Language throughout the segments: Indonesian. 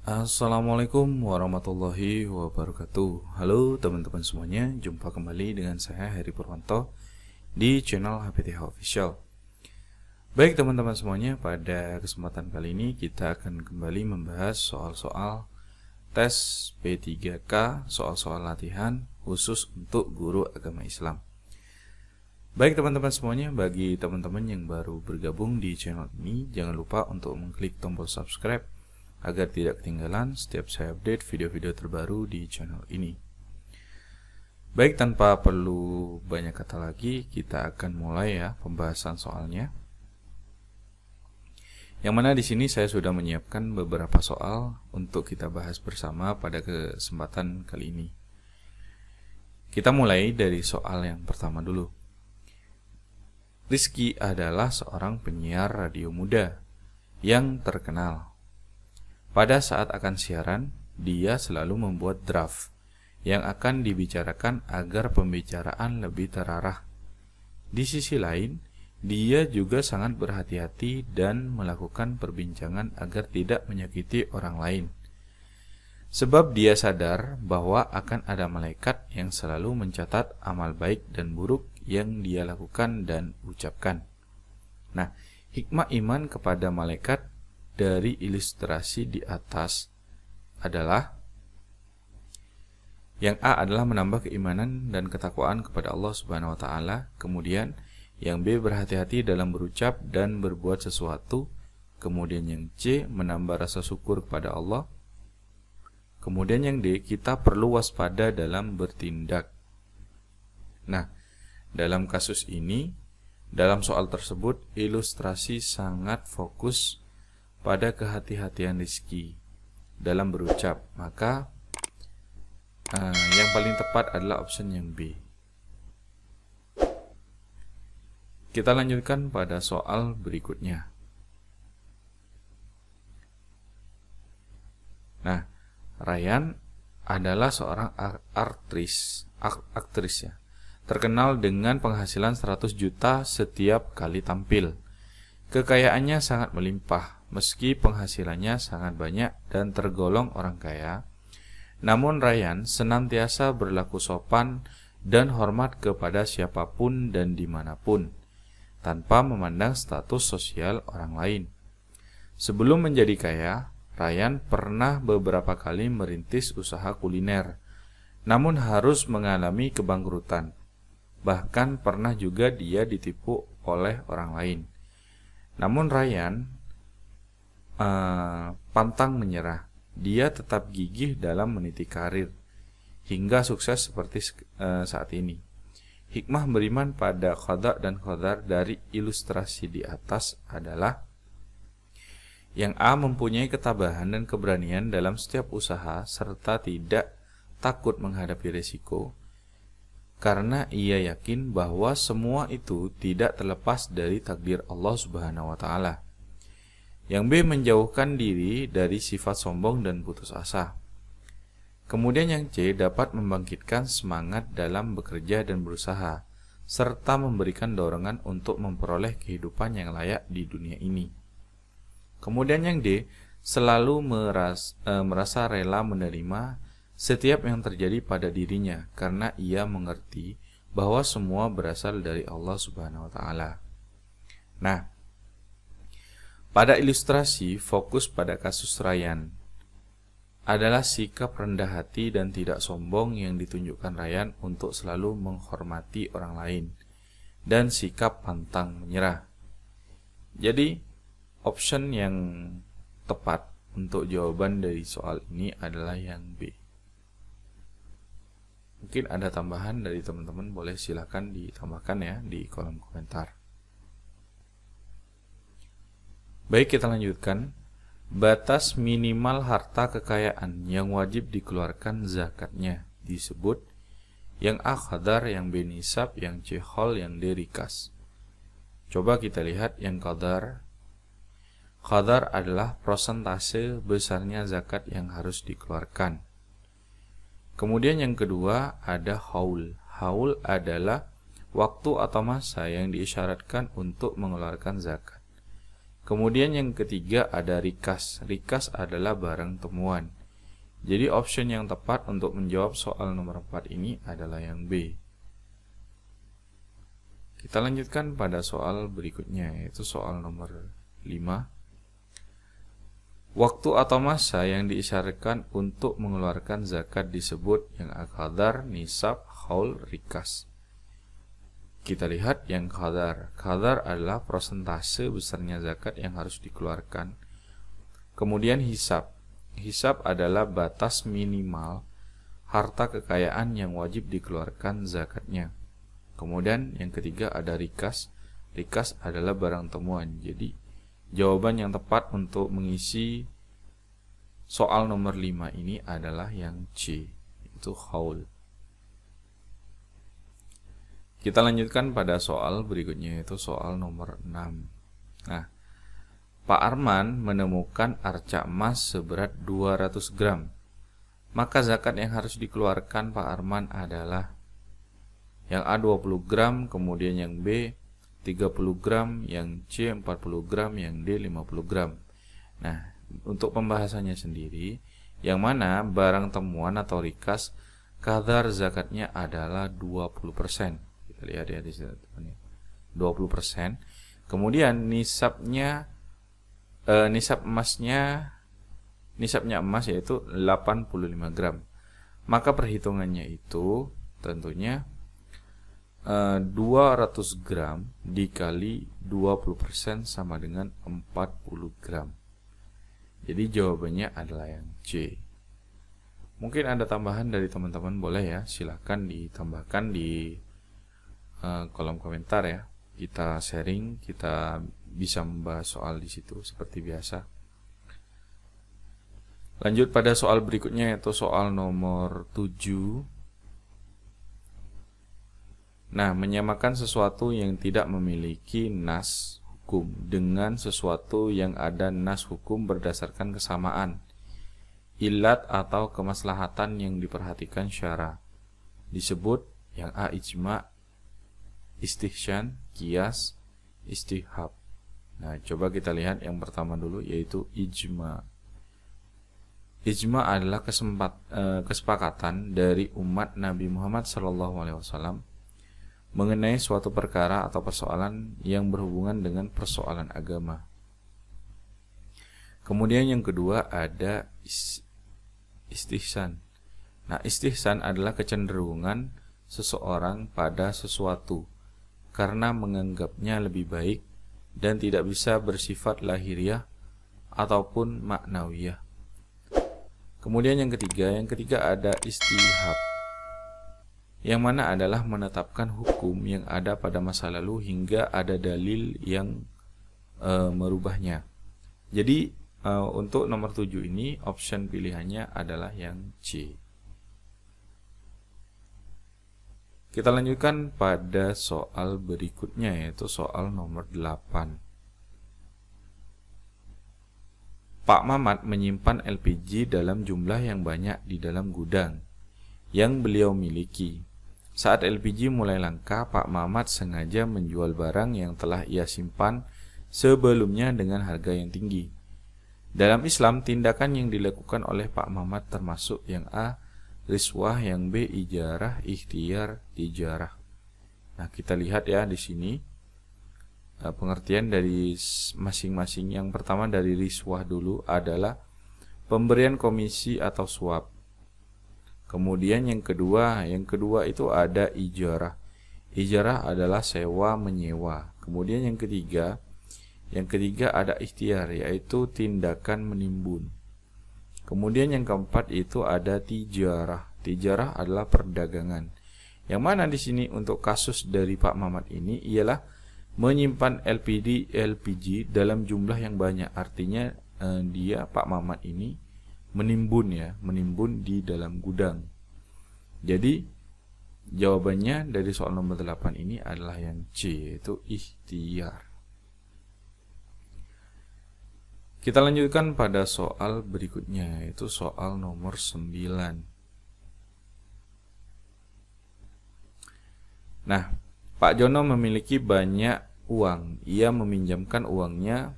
Assalamualaikum warahmatullahi wabarakatuh. Halo teman-teman semuanya, jumpa kembali dengan saya Heri Purwanto di channel HPTH Official. Baik teman-teman semuanya, pada kesempatan kali ini kita akan kembali membahas soal-soal tes P3K, soal-soal latihan khusus untuk guru agama Islam. Baik teman-teman semuanya, bagi teman-teman yang baru bergabung di channel ini, jangan lupa untuk mengklik tombol subscribe agar tidak ketinggalan setiap saya update video-video terbaru di channel ini. Baik, tanpa perlu banyak kata lagi, kita akan mulai ya pembahasan soalnya. Yang mana di sini saya sudah menyiapkan beberapa soal untuk kita bahas bersama pada kesempatan kali ini. Kita mulai dari soal yang pertama dulu. Rizky adalah seorang penyiar radio muda yang terkenal. Pada saat akan siaran, dia selalu membuat draft yang akan dibicarakan agar pembicaraan lebih terarah. Di sisi lain, dia juga sangat berhati-hati dan melakukan perbincangan agar tidak menyakiti orang lain. Sebab dia sadar bahwa akan ada malaikat yang selalu mencatat amal baik dan buruk yang dia lakukan dan ucapkan. Nah, hikmah iman kepada malaikat dari ilustrasi di atas adalah yang A adalah menambah keimanan dan ketakwaan kepada Allah Subhanahu wa taala, kemudian yang B berhati-hati dalam berucap dan berbuat sesuatu, kemudian yang C menambah rasa syukur kepada Allah, kemudian yang D kita perlu waspada dalam bertindak. Nah, dalam kasus ini, dalam soal tersebut ilustrasi sangat fokus pada kehati-hatian Rizky dalam berucap, maka yang paling tepat adalah option yang B. Kita lanjutkan pada soal berikutnya. Nah, Ryan adalah seorang aktris ya, terkenal dengan penghasilan 100 juta setiap kali tampil. Kekayaannya sangat melimpah. Meski penghasilannya sangat banyak dan tergolong orang kaya, namun Ryan senantiasa berlaku sopan dan hormat kepada siapapun dan dimanapun, tanpa memandang status sosial orang lain. Sebelum menjadi kaya, Ryan pernah beberapa kali merintis usaha kuliner, namun harus mengalami kebangkrutan. Bahkan pernah juga dia ditipu oleh orang lain. Namun Ryan pantang menyerah. Dia tetap gigih dalam meniti karir hingga sukses seperti saat ini. Hikmah beriman pada qada dan qadar dari ilustrasi di atas adalah yang A mempunyai ketabahan dan keberanian dalam setiap usaha serta tidak takut menghadapi risiko karena ia yakin bahwa semua itu tidak terlepas dari takdir Allah Subhanahu wa taala. Yang B menjauhkan diri dari sifat sombong dan putus asa. Kemudian yang C dapat membangkitkan semangat dalam bekerja dan berusaha, serta memberikan dorongan untuk memperoleh kehidupan yang layak di dunia ini. Kemudian yang D selalu merasa rela menerima setiap yang terjadi pada dirinya karena ia mengerti bahwa semua berasal dari Allah Subhanahu wa taala. Nah, pada ilustrasi fokus pada kasus Ryan adalah sikap rendah hati dan tidak sombong yang ditunjukkan Ryan untuk selalu menghormati orang lain dan sikap pantang menyerah. Jadi, option yang tepat untuk jawaban dari soal ini adalah yang B. Mungkin ada tambahan dari teman-teman, boleh silakan ditambahkan ya di kolom komentar. Baik, kita lanjutkan. Batas minimal harta kekayaan yang wajib dikeluarkan zakatnya disebut yang A qadar, yang B nisab, yang C hol, yang D rikas. Coba kita lihat yang qadar. Qadar adalah persentase besarnya zakat yang harus dikeluarkan. Kemudian yang kedua ada haul. Haul adalah waktu atau masa yang diisyaratkan untuk mengeluarkan zakat. Kemudian yang ketiga ada rikas. Rikas adalah barang temuan. Jadi option yang tepat untuk menjawab soal nomor 4 ini adalah yang B. Kita lanjutkan pada soal berikutnya, yaitu soal nomor 5. Waktu atau masa yang diisyaratkan untuk mengeluarkan zakat disebut yang qadar, nisab, haul, rikas. Kita lihat yang qadar. Qadar adalah persentase besarnya zakat yang harus dikeluarkan. Kemudian hisab. Hisab adalah batas minimal harta kekayaan yang wajib dikeluarkan zakatnya. Kemudian yang ketiga ada rikas. Rikas adalah barang temuan. Jadi jawaban yang tepat untuk mengisi soal nomor 5 ini adalah yang C, itu haul. Kita lanjutkan pada soal berikutnya, yaitu soal nomor 6. Nah, Pak Arman menemukan arca emas seberat 200 gram. Maka zakat yang harus dikeluarkan Pak Arman adalah yang A 20 gram, kemudian yang B 30 gram, yang C 40 gram, yang D 50 gram. Nah, untuk pembahasannya sendiri, yang mana barang temuan atau rikas kadar zakatnya adalah 20%. Kita lihat ya di sini 20%. Kemudian nisabnya nisabnya emas yaitu 85 gram. Maka perhitungannya itu tentunya 200 gram dikali 20% sama dengan 40 gram. Jadi jawabannya adalah yang C. Mungkin ada tambahan dari teman-teman, boleh ya, silahkan ditambahkan di kolom komentar ya. Kita sharing, kita bisa membahas soal di situ seperti biasa. Lanjut pada soal berikutnya, yaitu soal nomor 7. Nah, menyamakan sesuatu yang tidak memiliki nas hukum dengan sesuatu yang ada nas hukum berdasarkan kesamaan, ilat atau kemaslahatan yang diperhatikan syara, disebut yang A ijma, istihsan, qiyas, istihab. Nah, coba kita lihat yang pertama dulu, yaitu ijma. Ijma adalah kesepakatan dari umat Nabi Muhammad SAW mengenai suatu perkara atau persoalan yang berhubungan dengan persoalan agama. Kemudian yang kedua ada istihsan. Nah, istihsan adalah kecenderungan seseorang pada sesuatu karena menganggapnya lebih baik dan tidak bisa bersifat lahiriah ataupun maknawiyah. Kemudian yang ketiga ada istihab, yang mana adalah menetapkan hukum yang ada pada masa lalu hingga ada dalil yang merubahnya. Jadi untuk nomor 7 ini option pilihannya adalah yang C. Kita lanjutkan pada soal berikutnya, yaitu soal nomor 8. Pak Mamat menyimpan LPG dalam jumlah yang banyak di dalam gudang yang beliau miliki. Saat LPG mulai langka, Pak Mamat sengaja menjual barang yang telah ia simpan sebelumnya dengan harga yang tinggi. Dalam Islam, tindakan yang dilakukan oleh Pak Mamat termasuk yang A, riswah, yang B, ijarah, ikhtiar, tijarah. Nah, kita lihat ya di sini pengertian dari masing-masing. Yang pertama dari riswah dulu adalah pemberian komisi atau suap. Kemudian yang kedua itu ada ijarah. Ijarah adalah sewa menyewa. Kemudian yang ketiga ada ikhtiar, yaitu tindakan menimbun. Kemudian yang keempat itu ada tijarah. Tijarah adalah perdagangan. Yang mana di sini untuk kasus dari Pak Mamat ini ialah menyimpan LPG dalam jumlah yang banyak. Artinya dia Pak Mamat ini menimbun di dalam gudang. Jadi jawabannya dari soal nomor 8 ini adalah yang C, yaitu ikhtiar. Kita lanjutkan pada soal berikutnya, yaitu soal nomor 9. Nah, Pak Jono memiliki banyak uang. Ia meminjamkan uangnya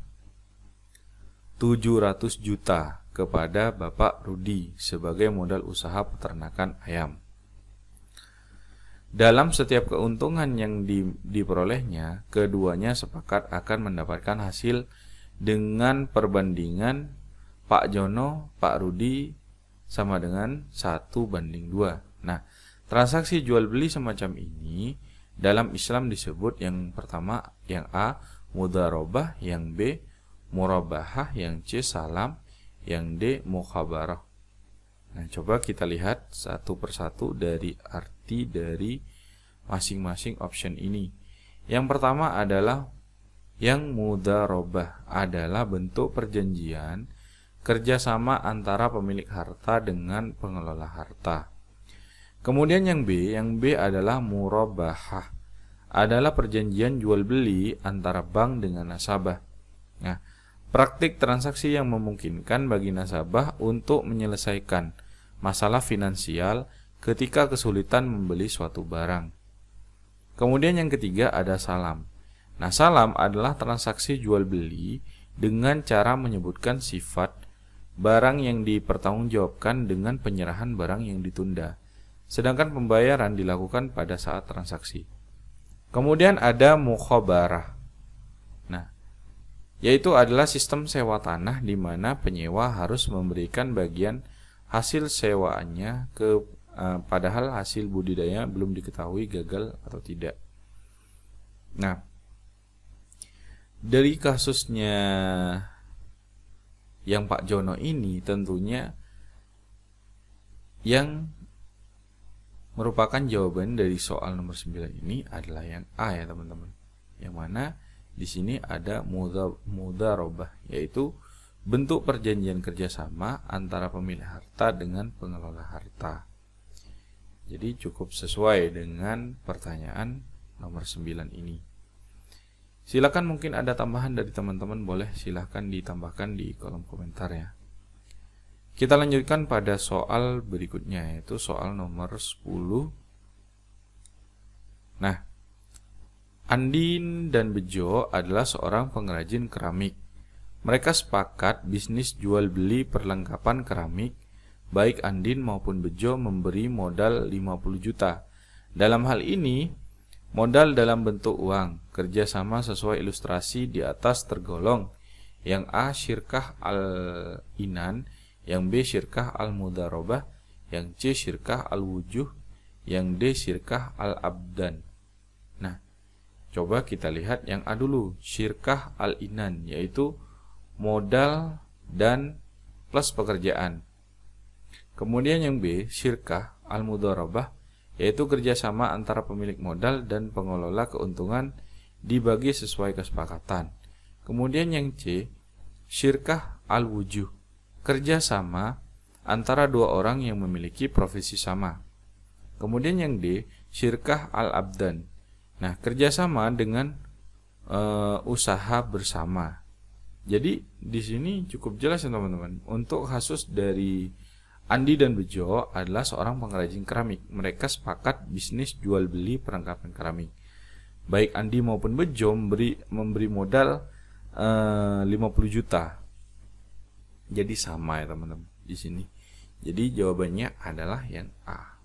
700 juta kepada Bapak Rudi sebagai modal usaha peternakan ayam. Dalam setiap keuntungan yang diperolehnya, keduanya sepakat akan mendapatkan hasil dengan perbandingan Pak Jono, Pak Rudi sama dengan 1:2. Nah, transaksi jual beli semacam ini dalam Islam disebut yang pertama, yang A, mudharabah, yang B, murabahah, yang C, salam, yang D, mukhabarah. Nah, coba kita lihat satu persatu dari arti dari masing-masing option ini. Yang pertama adalah yang mudharabah, adalah bentuk perjanjian kerjasama antara pemilik harta dengan pengelola harta. Kemudian yang B adalah murabahah, adalah perjanjian jual beli antara bank dengan nasabah. Nah, praktik transaksi yang memungkinkan bagi nasabah untuk menyelesaikan masalah finansial ketika kesulitan membeli suatu barang. Kemudian yang ketiga ada salam. Nah, salam adalah transaksi jual beli dengan cara menyebutkan sifat barang yang dipertanggungjawabkan dengan penyerahan barang yang ditunda, sedangkan pembayaran dilakukan pada saat transaksi. Kemudian ada mukhabarah. Nah, yaitu adalah sistem sewa tanah di mana penyewa harus memberikan bagian hasil sewaannya padahal hasil budidaya belum diketahui gagal atau tidak. Nah, dari kasusnya yang Pak Jono ini tentunya yang merupakan jawaban dari soal nomor 9 ini adalah yang A ya teman-teman. Yang mana di sini ada mudharabah, yaitu bentuk perjanjian kerjasama antara pemilik harta dengan pengelola harta. Jadi cukup sesuai dengan pertanyaan nomor 9 ini. Silakan mungkin ada tambahan dari teman-teman, boleh silakan ditambahkan di kolom komentar ya. Kita lanjutkan pada soal berikutnya, yaitu soal nomor 10. Nah, Andin dan Bejo adalah seorang pengrajin keramik. Mereka sepakat bisnis jual beli perlengkapan keramik. Baik Andin maupun Bejo memberi modal 50 juta. Dalam hal ini, modal dalam bentuk uang, kerjasama sesuai ilustrasi di atas tergolong. Yang A, syirkah al-inan, yang B, syirkah al-mudharabah, yang C, syirkah al-wujuh, yang D, syirkah al-abdan. Nah, coba kita lihat yang A dulu, syirkah al-inan, yaitu modal dan plus pekerjaan. Kemudian yang B, syirkah al-mudharabah, yaitu kerjasama antara pemilik modal dan pengelola keuntungan dibagi sesuai kesepakatan. Kemudian yang C, syirkah al-wujuh, kerjasama antara dua orang yang memiliki profesi sama. Kemudian yang D, syirkah al-abdan. Nah, kerjasama dengan usaha bersama. Jadi di sini cukup jelas ya teman-teman. Untuk kasus dari Andi dan Bejo adalah seorang pengrajin keramik. Mereka sepakat bisnis jual beli perlengkapan keramik. Baik Andi maupun Bejo memberi modal 50 juta. Jadi sama ya teman-teman di sini. Jadi jawabannya adalah yang A.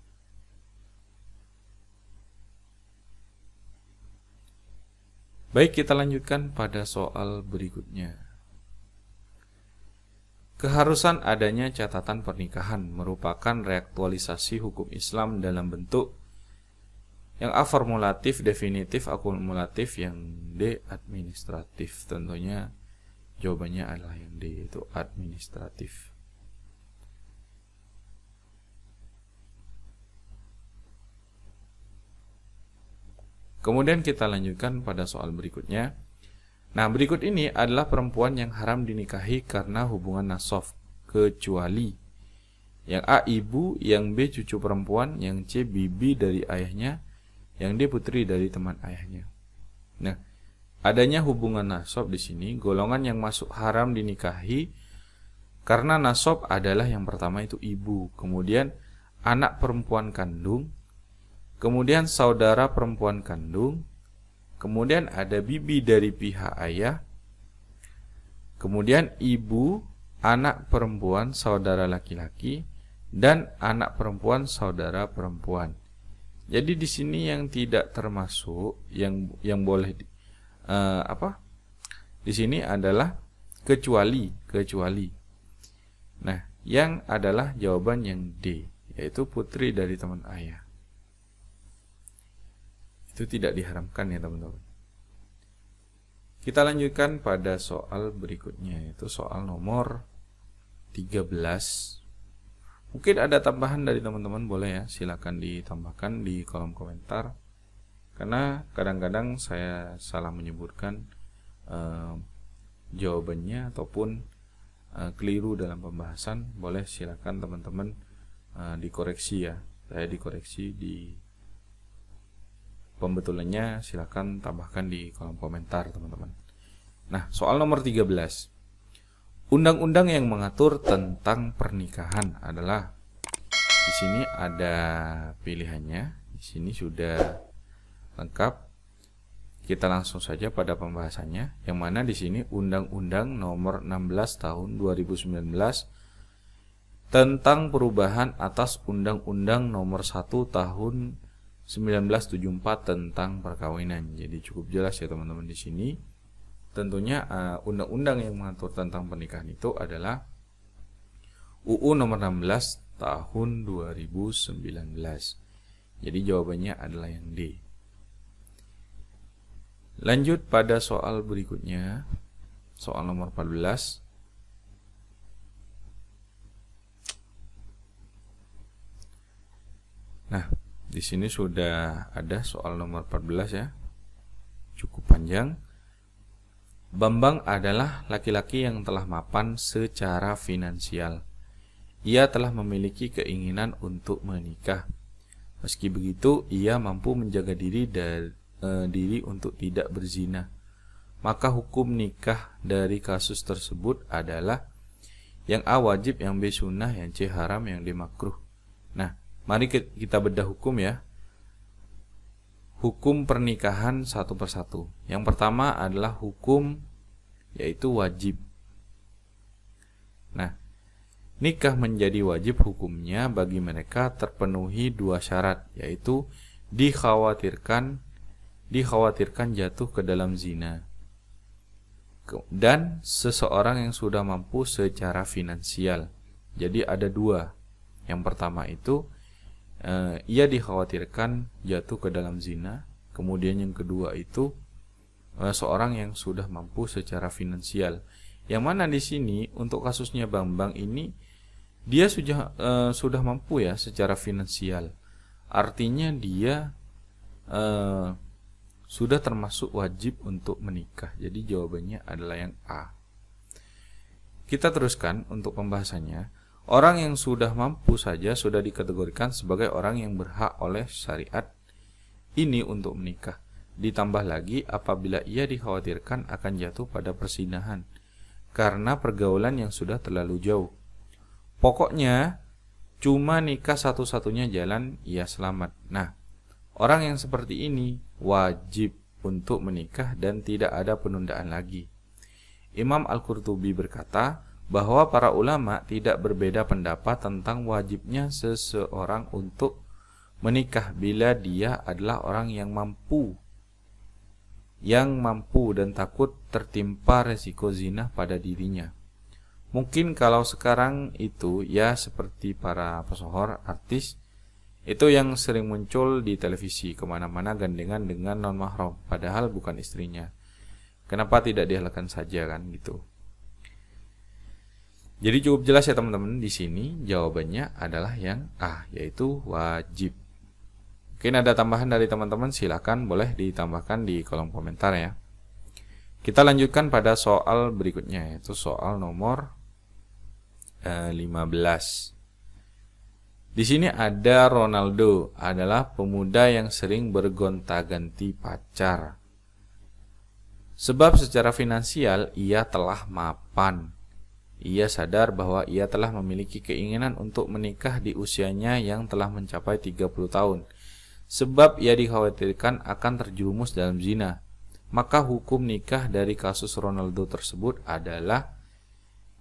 Baik, kita lanjutkan pada soal berikutnya. Keharusan adanya catatan pernikahan merupakan reaktualisasi hukum Islam dalam bentuk yang A, formulatif, definitif, akumulatif, yang D, administratif. Tentunya jawabannya adalah yang D, yaitu administratif. Kemudian kita lanjutkan pada soal berikutnya. Nah, berikut ini adalah perempuan yang haram dinikahi karena hubungan nasab, kecuali yang A, ibu, yang B, cucu perempuan, yang C, bibi dari ayahnya, yang D, putri dari teman ayahnya. Nah, adanya hubungan nasab di sini, golongan yang masuk haram dinikahi karena nasab adalah yang pertama itu ibu, kemudian anak perempuan kandung, kemudian saudara perempuan kandung, kemudian ada bibi dari pihak ayah, Kemudian ibu, anak perempuan saudara laki-laki, dan anak perempuan saudara perempuan. Jadi di sini yang tidak termasuk yang boleh di sini adalah kecuali. Nah, yang adalah jawaban yang D, yaitu putri dari teman ayah. Itu tidak diharamkan ya teman-teman. Kita lanjutkan pada soal berikutnya, yaitu soal nomor 13. Mungkin ada tambahan dari teman-teman, boleh ya, silakan ditambahkan di kolom komentar. Karena kadang-kadang saya salah menyebutkan jawabannya ataupun keliru dalam pembahasan, boleh silakan teman-teman dikoreksi ya. Saya dikoreksi di pembetulannya, silakan tambahkan di kolom komentar teman-teman. Nah, soal nomor 13. Undang-undang yang mengatur tentang pernikahan adalah, di sini ada pilihannya, di sini sudah lengkap. Kita langsung saja pada pembahasannya, yang mana di sini Undang-Undang Nomor 16 Tahun 2019 tentang perubahan atas Undang-Undang Nomor 1 Tahun 1974 tentang perkawinan. Jadi cukup jelas ya teman-teman di sini. Tentunya undang-undang yang mengatur tentang pernikahan itu adalah UU Nomor 16 Tahun 2019. Jadi jawabannya adalah yang D. Lanjut pada soal berikutnya, soal nomor 14. Nah, di sini sudah ada soal nomor 14 ya. Cukup panjang. Bambang adalah laki-laki yang telah mapan secara finansial. Ia telah memiliki keinginan untuk menikah. Meski begitu, ia mampu menjaga diri untuk tidak berzina. Maka hukum nikah dari kasus tersebut adalah yang A wajib, yang B sunnah, yang C haram, yang D makruh. Nah, mari kita bedah hukum ya. Hukum pernikahan satu persatu. Yang pertama adalah hukum, yaitu wajib. Nah, nikah menjadi wajib hukumnya bagi mereka terpenuhi dua syarat, yaitu dikhawatirkan jatuh ke dalam zina, dan seseorang yang sudah mampu secara finansial. Jadi ada dua. Yang pertama itu ia dikhawatirkan jatuh ke dalam zina. Kemudian yang kedua itu seorang yang sudah mampu secara finansial. Yang mana di sini untuk kasusnya Bambang ini dia sudah mampu ya secara finansial. Artinya dia sudah termasuk wajib untuk menikah. Jadi jawabannya adalah yang A. Kita teruskan untuk pembahasannya. Orang yang sudah mampu saja sudah dikategorikan sebagai orang yang berhak oleh syariat ini untuk menikah. Ditambah lagi apabila ia dikhawatirkan akan jatuh pada perzinahan karena pergaulan yang sudah terlalu jauh. Pokoknya cuma nikah satu-satunya jalan ia selamat. Nah, orang yang seperti ini wajib untuk menikah dan tidak ada penundaan lagi. Imam Al-Qurtubi berkata bahwa para ulama tidak berbeda pendapat tentang wajibnya seseorang untuk menikah bila dia adalah orang yang mampu dan takut tertimpa resiko zina pada dirinya. Mungkin kalau sekarang itu ya seperti para pesohor, artis, itu yang sering muncul di televisi kemana-mana gandengan dengan non mahram, padahal bukan istrinya. Kenapa tidak dihalalkan saja kan gitu? Jadi cukup jelas ya teman-teman, di sini jawabannya adalah yang A, yaitu wajib. Mungkin ada tambahan dari teman-teman, silakan boleh ditambahkan di kolom komentar ya. Kita lanjutkan pada soal berikutnya, yaitu soal nomor 15. Di sini ada Ronaldo adalah pemuda yang sering bergonta-ganti pacar. Sebab secara finansial ia telah mapan. Ia sadar bahwa ia telah memiliki keinginan untuk menikah di usianya yang telah mencapai 30 tahun. Sebab ia dikhawatirkan akan terjerumus dalam zina. maka hukum nikah dari kasus Ronaldo tersebut adalah,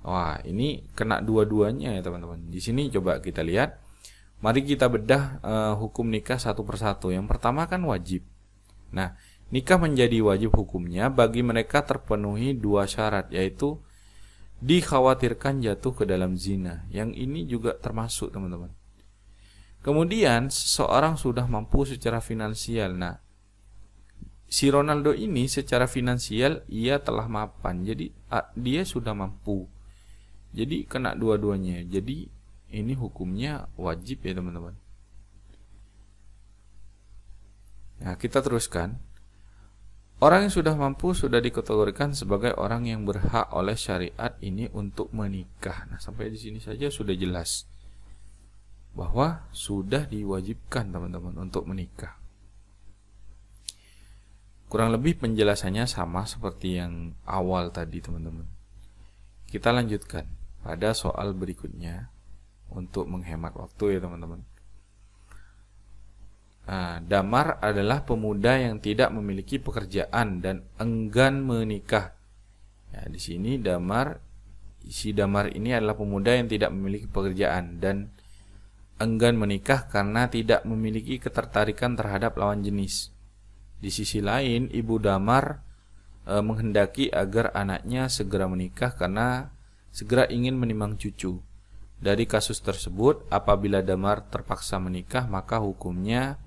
wah ini kena dua-duanya ya teman-teman. Di sini coba kita lihat. Mari kita bedah hukum nikah satu persatu. Yang pertama kan wajib. Nah, nikah menjadi wajib hukumnya bagi mereka terpenuhi dua syarat, yaitu dikhawatirkan jatuh ke dalam zina. Yang ini juga termasuk teman-teman. Kemudian seseorang sudah mampu secara finansial. Nah, si Ronaldo ini secara finansial ia telah mapan. Jadi dia sudah mampu. Jadi kena dua-duanya. Jadi ini hukumnya wajib ya teman-teman. Nah, kita teruskan. Orang yang sudah mampu sudah dikategorikan sebagai orang yang berhak oleh syariat ini untuk menikah. Nah, sampai di sini saja sudah jelas bahwa sudah diwajibkan teman-teman untuk menikah. Kurang lebih penjelasannya sama seperti yang awal tadi teman-teman. Kita lanjutkan pada soal berikutnya untuk menghemat waktu ya teman-teman. Nah, damar adalah pemuda yang tidak memiliki pekerjaan dan enggan menikah. Ya, di sini isi damar ini adalah pemuda yang tidak memiliki pekerjaan dan enggan menikah karena tidak memiliki ketertarikan terhadap lawan jenis. Di sisi lain, ibu damar menghendaki agar anaknya segera menikah karena segera ingin menimang cucu. Dari kasus tersebut, apabila damar terpaksa menikah, maka hukumnya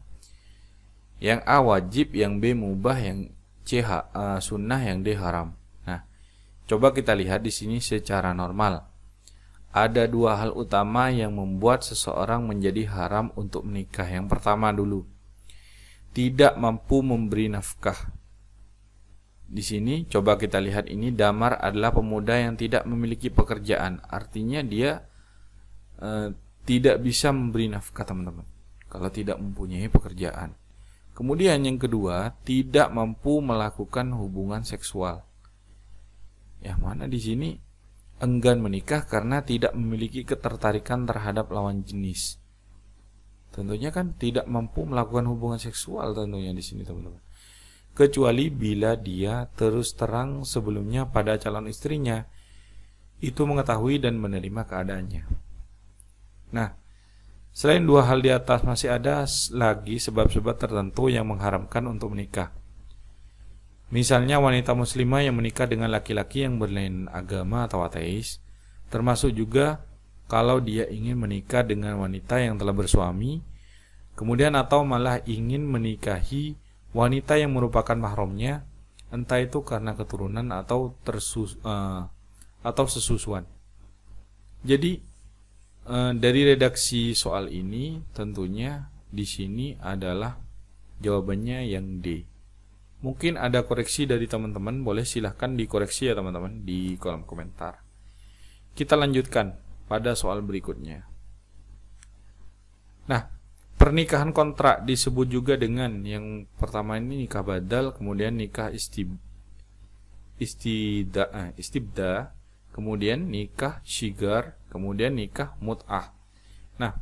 yang A wajib, yang B mubah, yang C sunnah, yang D haram. Nah, coba kita lihat di sini secara normal. Ada dua hal utama yang membuat seseorang menjadi haram untuk menikah. Yang pertama dulu, tidak mampu memberi nafkah. Di sini coba kita lihat ini, damar adalah pemuda yang tidak memiliki pekerjaan. Artinya dia tidak bisa memberi nafkah teman-teman kalau tidak mempunyai pekerjaan. Kemudian yang kedua, tidak mampu melakukan hubungan seksual. Yang mana di sini enggan menikah karena tidak memiliki ketertarikan terhadap lawan jenis. Tentunya kan tidak mampu melakukan hubungan seksual tentunya di sini teman-teman. Kecuali bila dia terus terang sebelumnya pada calon istrinya itu mengetahui dan menerima keadaannya. Nah, selain dua hal di atas masih ada lagi sebab-sebab tertentu yang mengharamkan untuk menikah. Misalnya wanita muslimah yang menikah dengan laki-laki yang berlain agama atau ateis, termasuk juga kalau dia ingin menikah dengan wanita yang telah bersuami, kemudian atau malah ingin menikahi wanita yang merupakan mahramnya, entah itu karena keturunan atau sesusuan. Jadi dari redaksi soal ini tentunya di sini adalah jawabannya yang D. Mungkin ada koreksi dari teman-teman, boleh silahkan dikoreksi ya teman-teman di kolom komentar. Kita lanjutkan pada soal berikutnya. Nah, pernikahan kontrak disebut juga dengan yang pertama ini nikah badal, kemudian nikah istibda, kemudian nikah syigar, kemudian nikah mut'ah. Nah,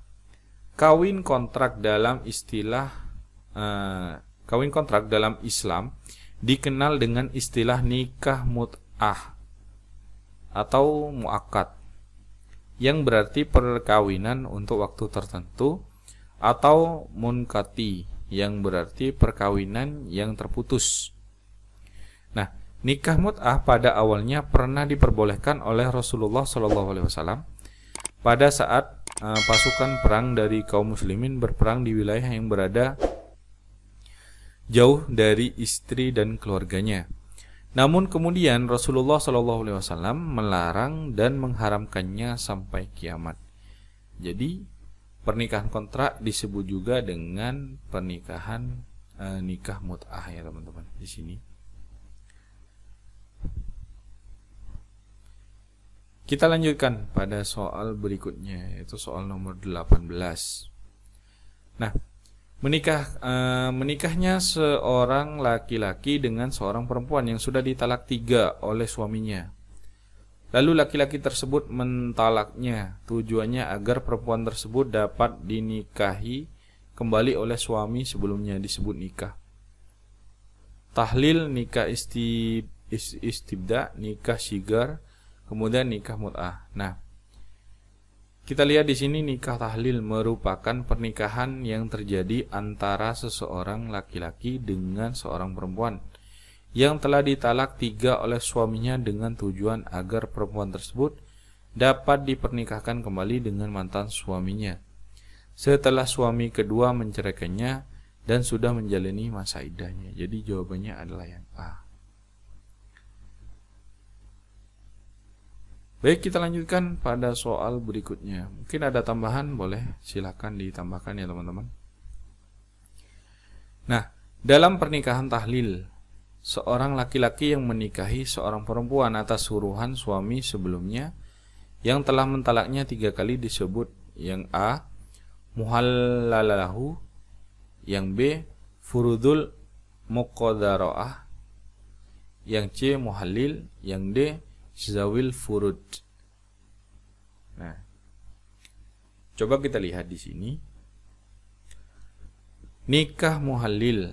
kawin kontrak dalam Islam dikenal dengan istilah nikah mut'ah atau muakkad, yang berarti perkawinan untuk waktu tertentu, atau munkati, yang berarti perkawinan yang terputus. Nah, nikah mut'ah pada awalnya pernah diperbolehkan oleh Rasulullah SAW pada saat pasukan perang dari kaum muslimin berperang di wilayah yang berada jauh dari istri dan keluarganya. Namun kemudian Rasulullah SAW melarang dan mengharamkannya sampai kiamat. Jadi pernikahan kontrak disebut juga dengan pernikahan nikah mut'ah ya teman-teman di sini. Kita lanjutkan pada soal berikutnya, yaitu soal nomor 18. Nah, menikahnya seorang laki-laki dengan seorang perempuan yang sudah ditalak 3 oleh suaminya. Lalu laki-laki tersebut mentalaknya, tujuannya agar perempuan tersebut dapat dinikahi kembali oleh suami sebelumnya, disebut nikah. tahlil, nikah istibda, nikah syigar, kemudian nikah mut'ah. Nah, kita lihat di sini nikah tahlil merupakan pernikahan yang terjadi antara seseorang laki-laki dengan seorang perempuan yang telah ditalak 3 oleh suaminya dengan tujuan agar perempuan tersebut dapat dipernikahkan kembali dengan mantan suaminya setelah suami kedua menceraikannya dan sudah menjalani masa iddahnya. Jadi jawabannya adalah yang A. Baik, kita lanjutkan pada soal berikutnya. Mungkin ada tambahan, boleh silakan ditambahkan ya teman-teman. Nah, dalam pernikahan tahlil, seorang laki-laki yang menikahi seorang perempuan atas suruhan suami sebelumnya yang telah mentalaknya 3 kali disebut yang A, muhallalalahu, yang B, furudul muqaddara'ah, yang C, muhallil, yang D, zawil furud. Nah, coba kita lihat di sini. Nikah muhallil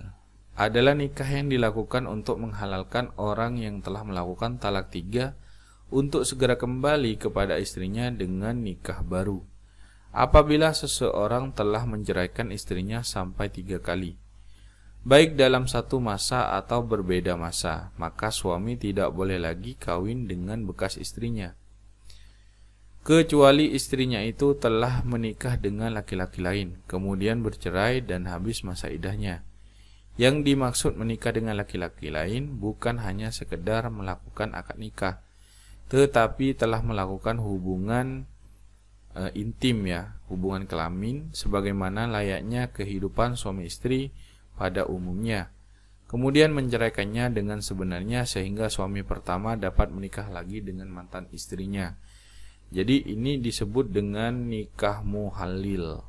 adalah nikah yang dilakukan untuk menghalalkan orang yang telah melakukan talak 3 untuk segera kembali kepada istrinya dengan nikah baru. Apabila seseorang telah menceraikan istrinya sampai 3 kali, baik dalam satu masa atau berbeda masa, maka suami tidak boleh lagi kawin dengan bekas istrinya, kecuali istrinya itu telah menikah dengan laki-laki lain, kemudian bercerai dan habis masa iddahnya. Yang dimaksud menikah dengan laki-laki lain bukan hanya sekedar melakukan akad nikah, tetapi telah melakukan hubungan intim ya, hubungan kelamin sebagaimana layaknya kehidupan suami istri pada umumnya. Kemudian menceraikannya dengan sebenarnya sehingga suami pertama dapat menikah lagi dengan mantan istrinya. Jadi ini disebut dengan nikah muhallil.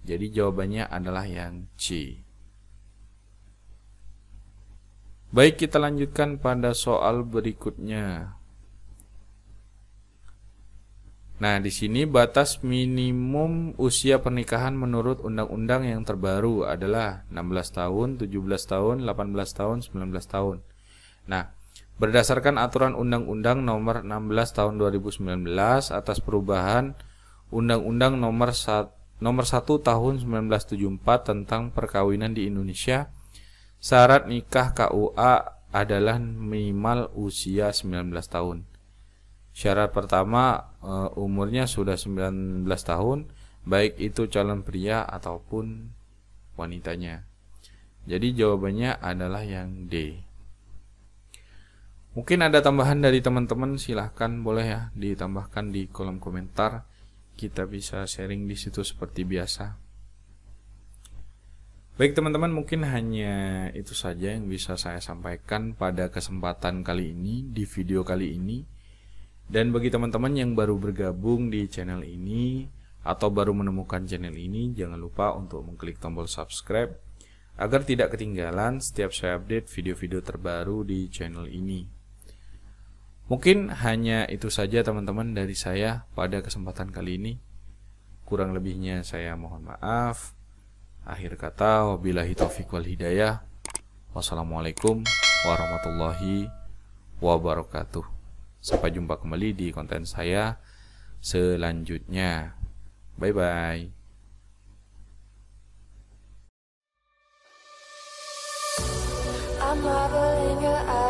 Jadi jawabannya adalah yang C. Baik, kita lanjutkan pada soal berikutnya. Nah, di sini batas minimum usia pernikahan menurut undang-undang yang terbaru adalah 16 tahun, 17 tahun, 18 tahun, 19 tahun. Nah, berdasarkan aturan Undang-Undang Nomor 16 Tahun 2019 atas perubahan Undang-Undang Nomor 1 Tahun 1974 tentang perkawinan di Indonesia, syarat nikah KUA adalah minimal usia 19 tahun. Syarat pertama, umurnya sudah 19 tahun, baik itu calon pria ataupun wanitanya. Jadi jawabannya adalah yang D. Mungkin ada tambahan dari teman-teman, silahkan boleh ya ditambahkan di kolom komentar. Kita bisa sharing di situ seperti biasa. Baik teman-teman, mungkin hanya itu saja yang bisa saya sampaikan pada kesempatan kali ini, di video kali ini. Dan bagi teman-teman yang baru bergabung di channel ini atau baru menemukan channel ini, jangan lupa untuk mengklik tombol subscribe agar tidak ketinggalan setiap saya update video-video terbaru di channel ini. Mungkin hanya itu saja teman-teman dari saya pada kesempatan kali ini. Kurang lebihnya saya mohon maaf. Akhir kata, wabillahi taufiq wal hidayah. Wassalamualaikum warahmatullahi wabarakatuh. Sampai jumpa kembali di konten saya selanjutnya. Bye-bye. I'm marveling your eyes.